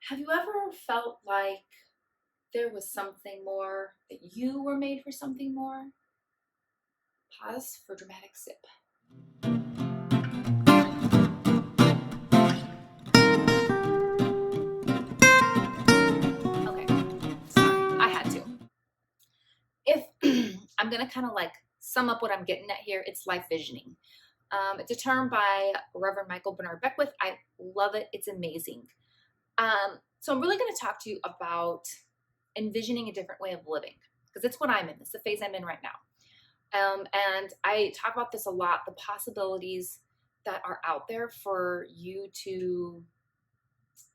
Have you ever felt like there was something more, that you were made for something more? Pause for dramatic sip. Okay, sorry, I had to. If I'm gonna kind of like sum up what I'm getting at here, it's life visioning. It's a term by Reverend Michael Bernard Beckwith. I love it. It's amazing. So I'm really going to talk to you about envisioning a different way of living because it's what I'm in. It's the phase I'm in right now. And I talk about this a lot, the possibilities that are out there for you to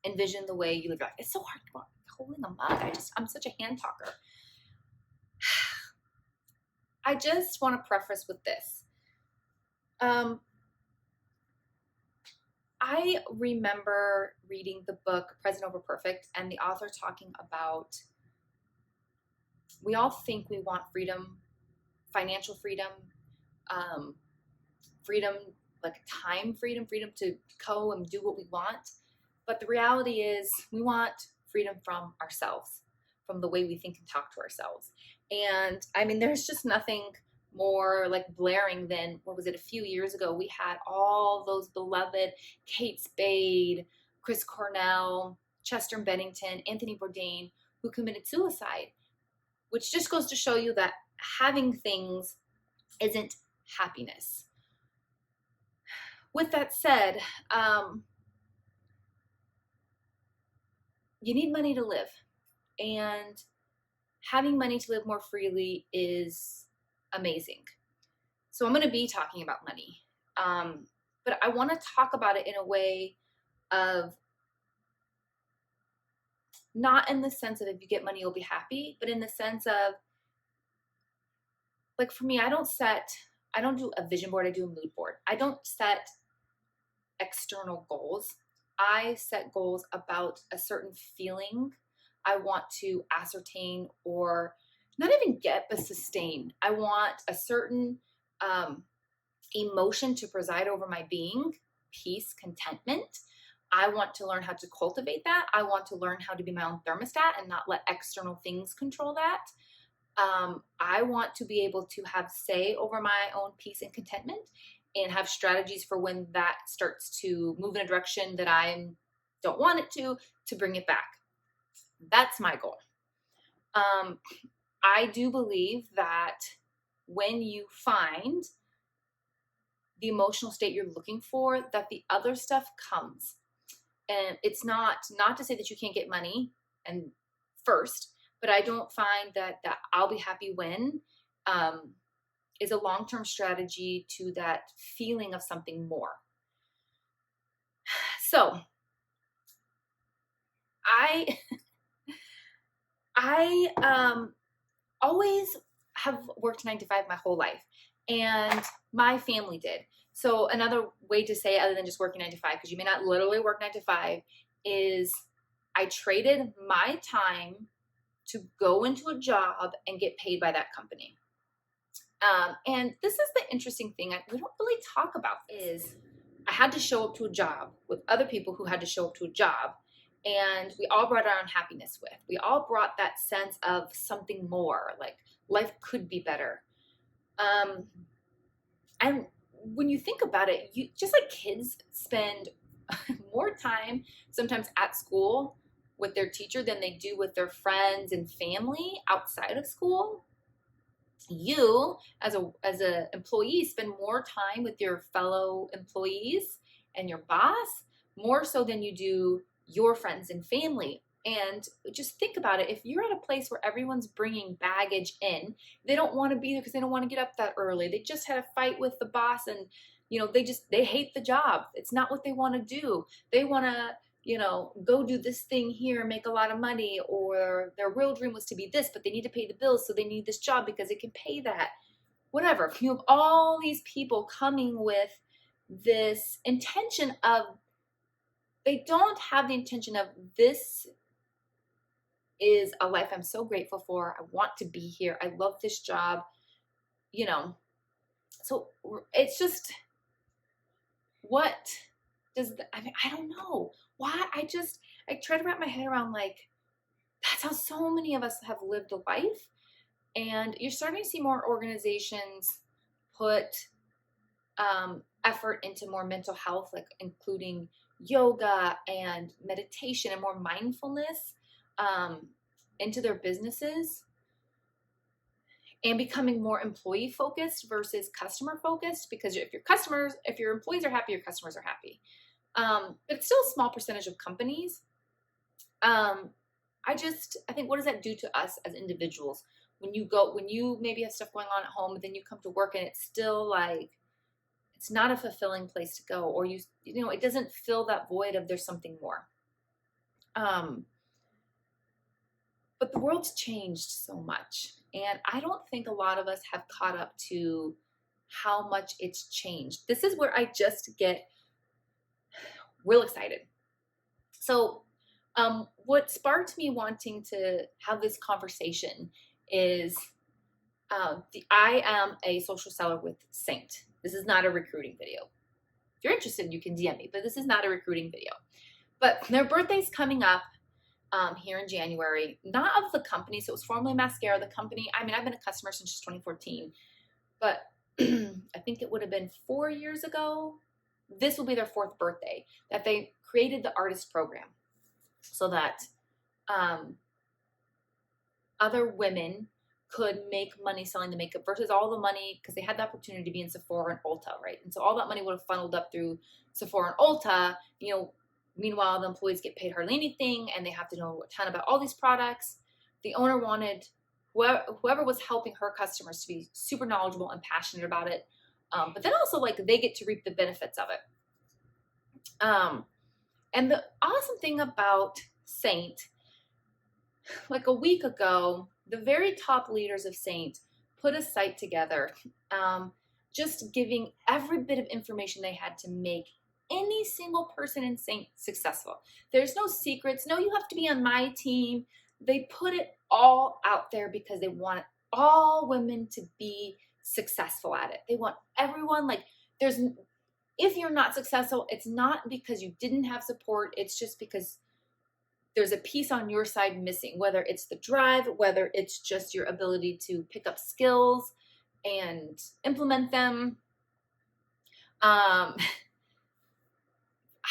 envision the way you live your life. It's so hard holding a mug. I'm such a hand talker. I just want to preface with this. I remember reading the book Present Over Perfect and the author talking about we all think we want freedom, financial freedom, freedom, like time freedom, freedom to go and do what we want. But the reality is we want freedom from ourselves, from the way we think and talk to ourselves. And I mean, there's just nothing more like blaring than, what was it, a few years ago, we had all those beloved Kate Spade, Chris Cornell, Chester Bennington, Anthony Bourdain, who committed suicide, which just goes to show you that having things isn't happiness. With that said, you need money to live, and having money to live more freely is amazing. So I'm going to be talking about money, but I want to talk about it in a way of not in the sense of if you get money, you'll be happy, but in the sense of, like for me, I don't do a vision board, I do a mood board. I don't set external goals. I set goals about a certain feeling I want to ascertain, or not even get, but sustain. I want a certain emotion to preside over my being, peace, contentment. I want to learn how to cultivate that. I want to learn how to be my own thermostat and not let external things control that. I want to be able to have say over my own peace and contentment, and have strategies for when that starts to move in a direction that I don't want it to bring it back. That's my goal. I do believe that when you find the emotional state you're looking for, that the other stuff comes. And it's not to say that you can't get money and first, but I don't find that I'll be happy when is a long-term strategy to that feeling of something more. So I always have worked 9 to 5 my whole life, and my family did. So another way to say, other than just working 9 to 5, because you may not literally work 9 to 5, is I traded my time to go into a job and get paid by that company. And this is the interesting thing we don't really talk about, is I had to show up to a job with other people who had to show up to a job, and we all brought our own happiness with. We all brought that sense of something more, like life could be better. And when you think about it, you just like kids spend more time sometimes at school with their teacher than they do with their friends and family outside of school. You as a employee spend more time with your fellow employees and your boss, more so than you do your friends and family. And just think about it. If you're at a place where everyone's bringing baggage in, they don't want to be there because they don't want to get up that early. They just had a fight with the boss, and they hate the job. It's not what they want to do. They want to go do this thing here and make a lot of money, or their real dream was to be this, but they need to pay the bills, so they need this job because it can pay that. Whatever. You have all these people coming with this intention of, they don't have the intention of, this is a life I'm so grateful for. I want to be here. I love this job. So it's just, what does I don't know why. I try to wrap my head around like, that's how so many of us have lived a life. And you're starting to see more organizations put effort into more mental health, like including yoga and meditation and more mindfulness into their businesses, and becoming more employee focused versus customer focused. Because if your employees are happy, your customers are happy. But it's still a small percentage of companies. I think, what does that do to us as individuals? When you maybe have stuff going on at home, but then you come to work and it's still like, it's not a fulfilling place to go, or it doesn't fill that void of there's something more. But the world's changed so much, and I don't think a lot of us have caught up to how much it's changed. This is where I just get real excited. So what sparked me wanting to have this conversation is I am a social seller with Saint. This is not a recruiting video. If you're interested, you can DM me, but this is not a recruiting video. But their birthday's coming up here in January, not of the company. So it was formerly Mascara, the company. I mean, I've been a customer since 2014, but I think it would have been 4 years ago. This will be their 4th birthday that they created the artist program so that other women could make money selling the makeup versus all the money, because they had the opportunity to be in Sephora and Ulta, right? And so all that money would have funneled up through Sephora and Ulta. Meanwhile, the employees get paid hardly anything, and they have to know a ton about all these products. The owner wanted whoever was helping her customers to be super knowledgeable and passionate about it. But then also, like, they get to reap the benefits of it. And the awesome thing about Saint, like a week ago, the very top leaders of Saint put a site together, just giving every bit of information they had to make any single person in Saint successful. There's no secrets. No, you have to be on my team. They put it all out there because they want all women to be successful at it. They want everyone, like, if you're not successful, it's not because you didn't have support. It's just because there's a piece on your side missing, whether it's the drive, whether it's just your ability to pick up skills and implement them. I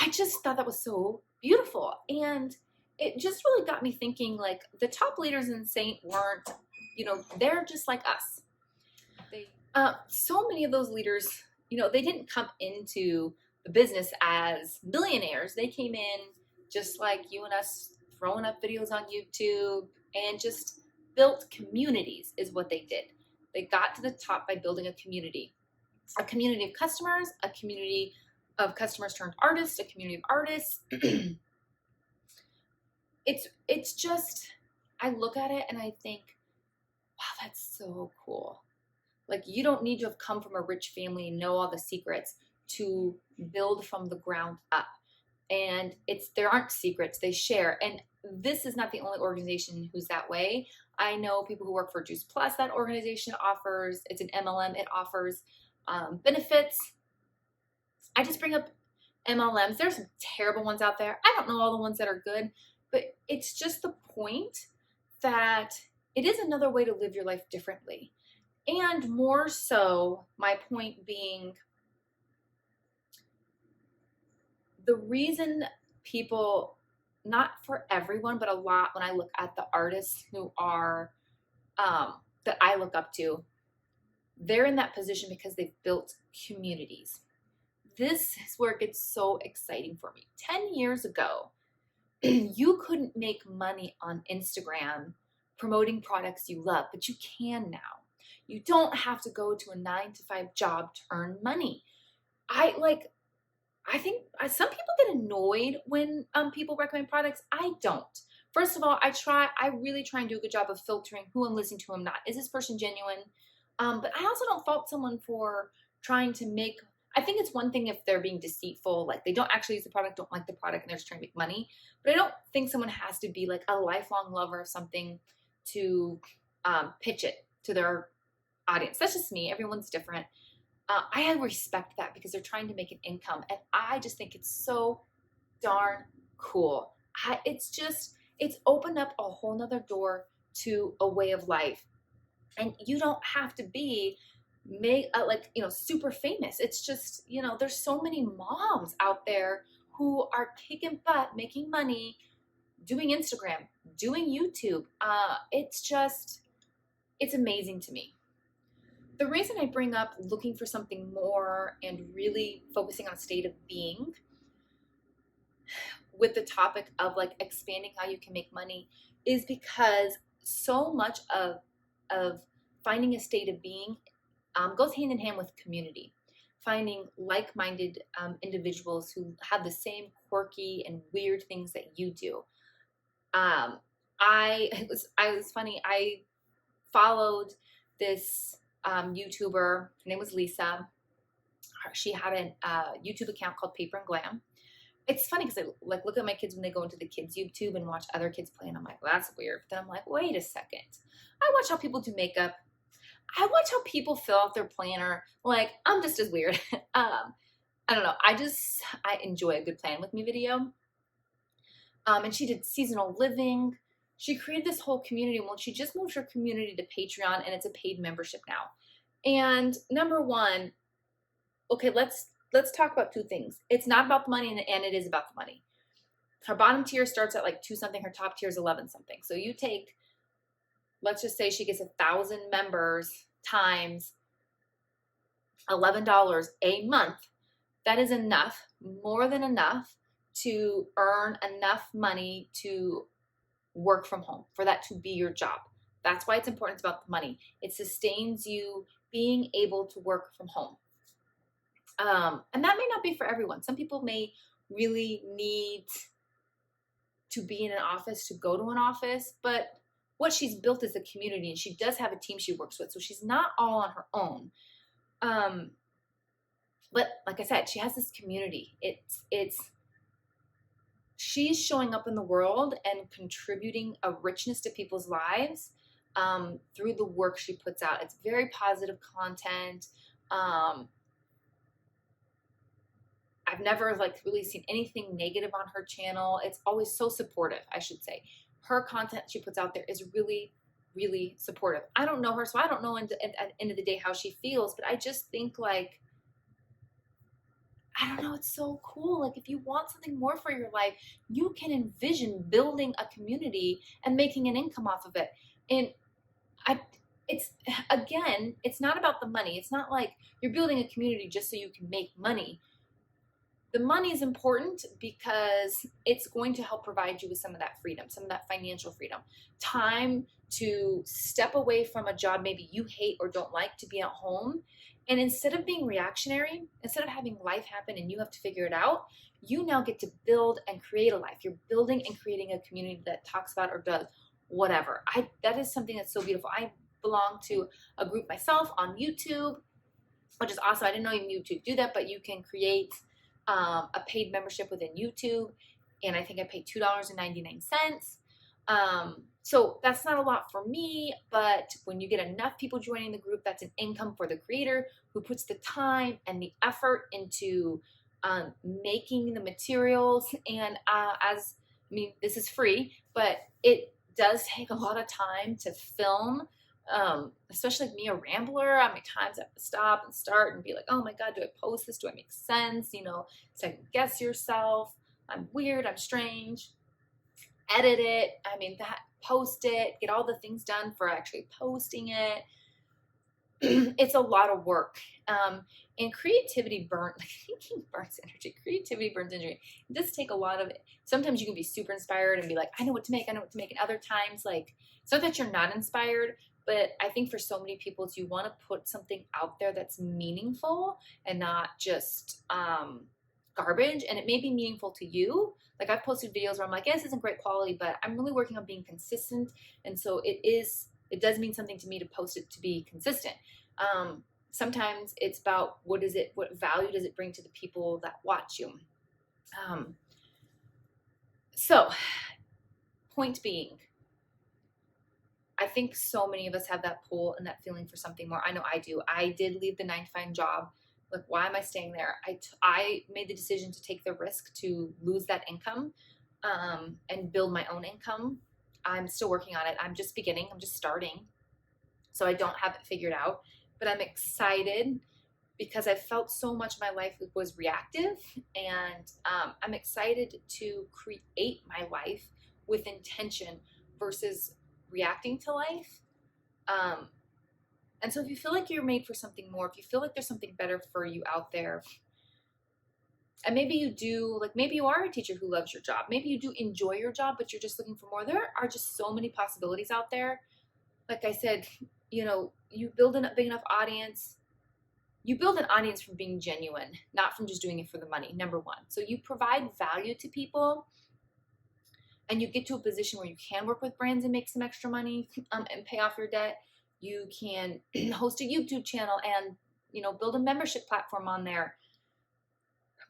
just thought that was so beautiful. And it just really got me thinking, like, the top leaders in Saint weren't, they're just like us. So many of those leaders, they didn't come into the business as billionaires. They came in just like you and us, throwing up videos on YouTube, and just built communities is what they did. They got to the top by building a community of customers, a community of customers turned artists, a community of artists. It's just, I look at it and I think, wow, that's so cool. Like, you don't need to have come from a rich family and know all the secrets to build from the ground up. And there aren't secrets, they share. And this is not the only organization who's that way. I know people who work for Juice Plus. That organization offers, it's an MLM, it offers benefits. I just bring up MLMs. There's some terrible ones out there. I don't know all the ones that are good, but it's just the point that it is another way to live your life differently. And more so, my point being, the reason people, not for everyone, but a lot, when I look at the artists who are, that I look up to, they're in that position because they've built communities. This is where it gets so exciting for me. 10 years ago, you couldn't make money on Instagram promoting products you love, but you can now. You don't have to go to a 9-to-5 job to earn money. I think some people get annoyed when people recommend products. I don't. First of all, I really try and do a good job of filtering who I'm listening to, who I'm not. Is this person genuine? But I also don't fault someone for trying to make, I think it's one thing if they're being deceitful, like they don't actually use the product, don't like the product, and they're just trying to make money. But I don't think someone has to be like a lifelong lover of something to pitch it to their audience. That's just me. Everyone's different. I respect that because they're trying to make an income. And I just think it's so darn cool It's opened up a whole nother door to a way of life. And you don't have to be super famous. It's just, there's so many moms out there who are kicking butt, making money, doing Instagram, doing YouTube. It's amazing to me. The reason I bring up looking for something more and really focusing on a state of being with the topic of like expanding how you can make money is because so much of finding a state of being goes hand in hand with community. Finding like-minded individuals who have the same quirky and weird things that you do. It was funny. I followed this YouTuber. Her name was Lisa. She had a YouTube account called Paper and Glam. It's funny because I look at my kids when they go into the kids' YouTube and watch other kids play, and I'm like, well, that's weird. But then I'm like, wait a second. I watch how people do makeup. I watch how people fill out their planner. Like, I'm just as weird. I don't know. I enjoy a good plan with me video. And she did seasonal living. She created this whole community. Well, she just moved her community to Patreon, and it's a paid membership now. And number one, okay, let's talk about two things. It's not about the money, and it is about the money. Her bottom tier starts at like 2 something. Her top tier is 11 something. So you take, let's just say she gets 1,000 members times $11 a month. That is enough, more than enough, to earn enough money to work from home, for that to be your job. That's why it's important. It's about the money. It sustains you being able to work from home. And that may not be for everyone. Some people may really need to be in an office, to go to an office, but what she's built is a community, and she does have a team she works with, so she's not all on her own. But like I said, she has this community. She's showing up in the world and contributing a richness to people's lives through the work she puts out. It's very positive content. I've never really seen anything negative on her channel. It's always so supportive, I should say. Her content she puts out there is really, really supportive. I don't know her, so I don't know at the end of the day how she feels, but I just think I don't know, it's so cool. If you want something more for your life, you can envision building a community and making an income off of it. And it's not about the money. It's not like you're building a community just so you can make money. The money is important because it's going to help provide you with some of that freedom, some of that financial freedom. Time to step away from a job maybe you hate or don't like, to be at home. And instead of being reactionary, instead of having life happen and you have to figure it out, you now get to build and create a life. You're building and creating a community that talks about or does whatever. That is something that's so beautiful. I belong to a group myself on YouTube, which is awesome. I didn't know even YouTube do that, but you can create a paid membership within YouTube, and I think I paid $2.99. So that's not a lot for me, but when you get enough people joining the group, that's an income for the creator who puts the time and the effort into making the materials. And this is free, but it does take a lot of time to film. Especially me, a rambler, how many times I have to stop and start and be like, oh my God, do I post this? Do I make sense? Second guess yourself. I'm weird. I'm strange. Edit it. Post it. Get all the things done for actually posting it. It's a lot of work. And creativity thinking burns energy. Creativity burns energy. It does take a lot of it. Sometimes you can be super inspired and be like, I know what to make. And other times, it's not that you're not inspired, but I think for so many people, you want to put something out there that's meaningful and not just garbage. And it may be meaningful to you. I've posted videos where I'm like, yeah, this isn't great quality, but I'm really working on being consistent. And so it does mean something to me to post it to be consistent. Sometimes it's about what value does it bring to the people that watch you? So point being, I think so many of us have that pull and that feeling for something more. I know I do. I did leave the 9-to-5 job. Why am I staying there? I made the decision to take the risk to lose that income. and build my own income. I'm still working on it. I'm just beginning. I'm just starting. So I don't have it figured out, but I'm excited because I felt so much my life was reactive, and I'm excited to create my life with intention versus reacting to life. And so if you feel like you're made for something more, if you feel like there's something better for you out there, and maybe you do, like maybe you are a teacher who loves your job, maybe you do enjoy your job, but you're just looking for more, there are just so many possibilities out there. Like I said, you build a big enough audience. You build an audience from being genuine, not from just doing it for the money, number one. So you provide value to people, and you get to a position where you can work with brands and make some extra money, and pay off your debt. You can host a YouTube channel and, build a membership platform on there.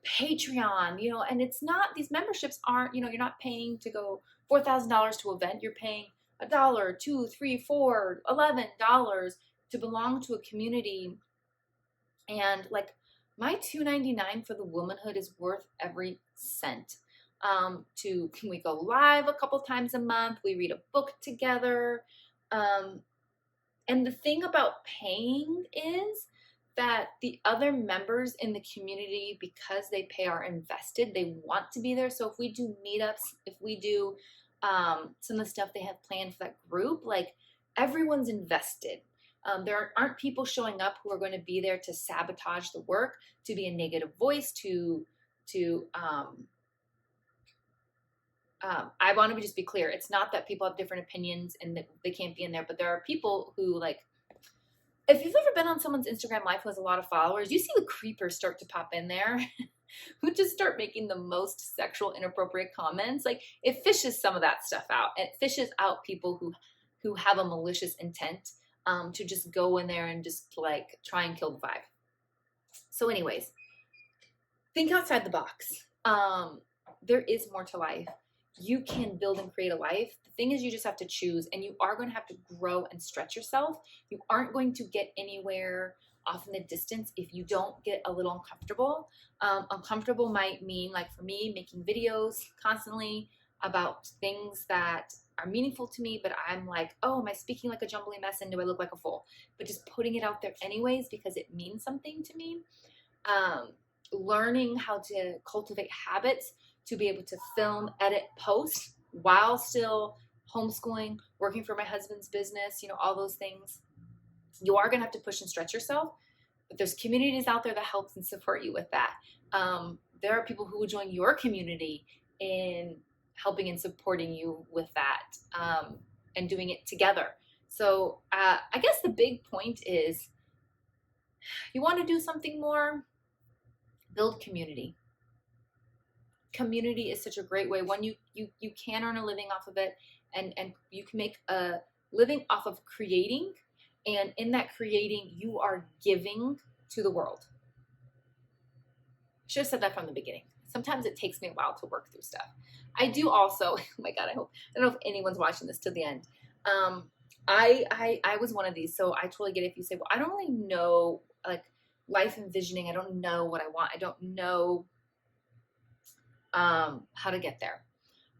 Patreon, and it's not, these memberships aren't, you're not paying to go $4,000 to an event. You're paying $1, $2, $3, $4, $11 to belong to a community. And like my $2.99 for the womanhood is worth every cent. We go live a couple times a month. We read a book together. And the thing about paying is that the other members in the community, because they pay, are invested. They want to be there. So if we do meetups, if we do some of the stuff they have planned for that group, like everyone's invested. There aren't people showing up who are going to be there to sabotage the work, to be a negative voice, I want to just be clear. It's not that people have different opinions and that they can't be in there, but there are people who, like, if you've ever been on someone's Instagram live who has a lot of followers, you see the creepers start to pop in there who just start making the most sexual, inappropriate comments. Like, it fishes some of that stuff out. It fishes out people who have a malicious intent to just go in there and just like try and kill the vibe. So anyways, think outside the box. There is more to life. You can build and create a life. The thing is, you just have to choose, and you are going to have to grow and stretch yourself. You aren't going to get anywhere off in the distance if you don't get a little uncomfortable. Uncomfortable might mean, like for me, making videos constantly about things that are meaningful to me, but I'm like, oh, am I speaking like a jumbly mess and do I look like a fool? But just putting it out there anyways because it means something to me. Learning how to cultivate habits to be able to film, edit, post while still homeschooling, working for my husband's business, all those things. You are going to have to push and stretch yourself, but there's communities out there that helps and support you with that. There are people who will join your community in helping and supporting you with that, and doing it together. So I guess the big point is, you want to do something more, build community. Community is such a great way. One, you can earn a living off of it, and you can make a living off of creating, and in that creating, you are giving to the world. Should have said that from the beginning. Sometimes it takes me a while to work through stuff. I do also, oh my God, I don't know if anyone's watching this to the end. I was one of these, so I totally get it if you say, well, I don't really know, like, life envisioning. I don't know what I want. I don't know how to get there.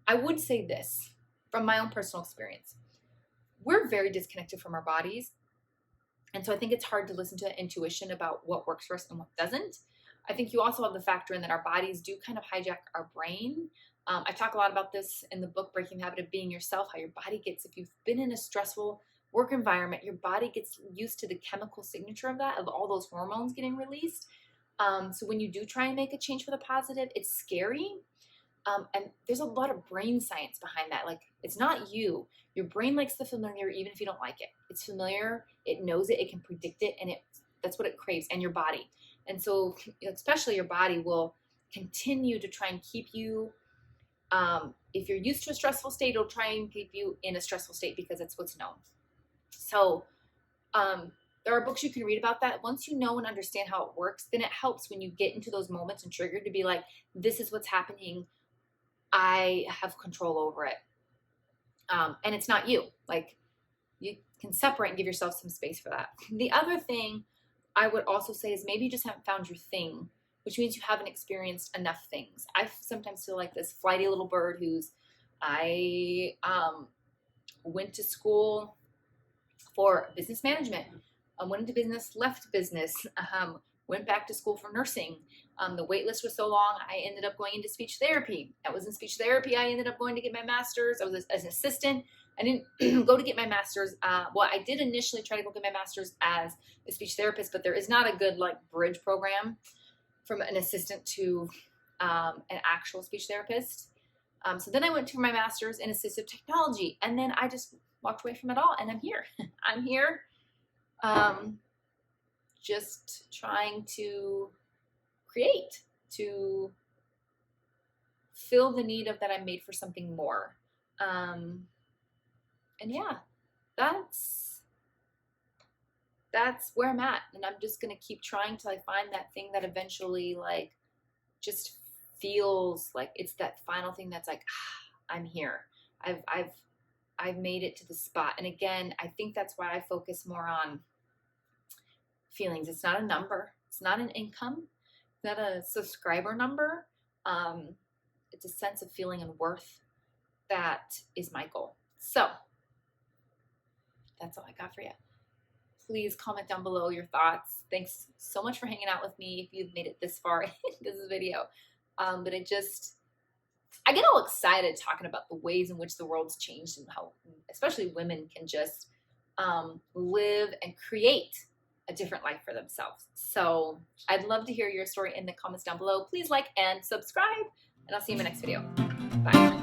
I would say this from my own personal experience. We're very disconnected from our bodies. And so I think it's hard to listen to intuition about what works for us and what doesn't. I think you also have the factor in that our bodies do kind of hijack our brain. I talk a lot about this in the book, Breaking the Habit of Being Yourself, how your body gets, if you've been in a stressful work environment, your body gets used to the chemical signature of that, of all those hormones getting released. So when you do try and make a change for the positive, it's scary. And there's a lot of brain science behind that. Like, it's not you. Your brain likes the familiar, even if you don't like it. It's familiar. It knows it. It can predict it. And that's what it craves, and your body. And so especially your body will continue to try and keep you, if you're used to a stressful state, it'll try and keep you in a stressful state because it's what's known. So there are books you can read about that. Once you know and understand how it works, then it helps when you get into those moments and triggered to be like, this is what's happening. I have control over it. And it's not you. Like, you can separate and give yourself some space for that. The other thing I would also say is maybe you just haven't found your thing which means you haven't experienced enough things. I sometimes feel like this flighty little bird I went to school for business management, went into business, left business, went back to school for nursing. The wait list was so long, I ended up going into speech therapy. I was in speech therapy. I ended up going to get my master's. I was as an assistant. I didn't go to get my master's. Well, I did initially try to go get my master's as a speech therapist, but there is not a good like bridge program from an assistant to an actual speech therapist. So then I went to my master's in assistive technology, and then I just walked away from it all, and I'm here. I'm here just trying to create, to fill the need of that I'm made for something more. And yeah, that's where I'm at. And I'm just going to keep trying till I find that thing that eventually like just feels like it's that final thing that's like, I'm here. I've made it to the spot. And again, I think that's why I focus more on feelings. It's not a number. It's not an income. It's not a subscriber number. It's a sense of feeling and worth. That is my goal. So that's all I got for you. Please comment down below your thoughts. Thanks so much for hanging out with me if you've made it this far into this video. But I get all excited talking about the ways in which the world's changed and how especially women can just live and create a different life for themselves. So I'd love to hear your story in the comments down below. Please like and subscribe, and I'll see you in my next video. Bye.